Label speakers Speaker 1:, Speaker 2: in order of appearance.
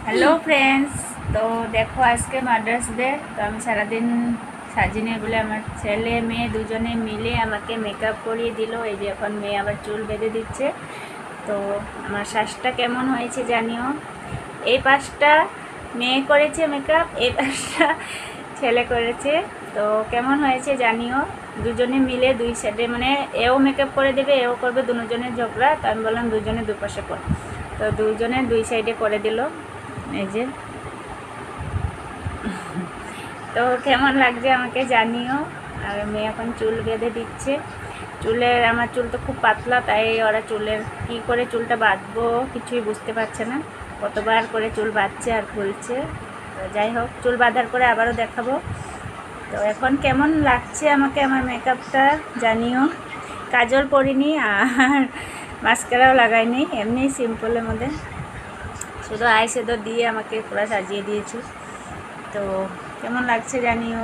Speaker 1: Hello friends. তো দেখো আজকে মাদার্স ডে। তো আমি সারাদিন সাজিনি বলে আমার ছেলে মেয়ে দুজনে মিলে আমাকে মেকআপ করিয়ে দিল। এই যে এখন মেয়ে আবার চুল বেঁধে দিচ্ছে। তো আমার শ্বাসটা কেমন হয়েছে জানিও। এই পাশটা মেয়ে করেছে মেকআপ, এই পাশটা ছেলে করেছে। তো কেমন হয়েছে জানিও। দুজনে মিলে দুই সাইডে মানে এও মেকআপ করে দেবে এও করবে, দুজনের ঝগড়া। তো আমি বললাম দুজনে দুপাশে কর। তো দুজনে দুই সাইডে করে দিল। এই যে তো কেমন লাগছে আমাকে জানিও। আর মেয়ে এখন চুল বেঁধে দিচ্ছে। আমার চুল তো খুব পাতলা, তাই ওরা কী করে চুলটা বাঁধবো কিছুই বুঝতে পারছে না। কতবার করে চুল বাঁধছে আর খুলছে। তো যাই হোক, চুল বাঁধার করে আবারও দেখাবো। তো এখন কেমন লাগছে আমাকে আমার মেকআপটা জানিও। কাজল পরিনি আর মাস্কারাও লাগাইনি, এমনি সিম্পলের মধ্যে শুধু আই শ্যাডো দিয়ে আমাকে পুরো সাজিয়ে দিয়েছি। তো কেমন লাগছে জানিও।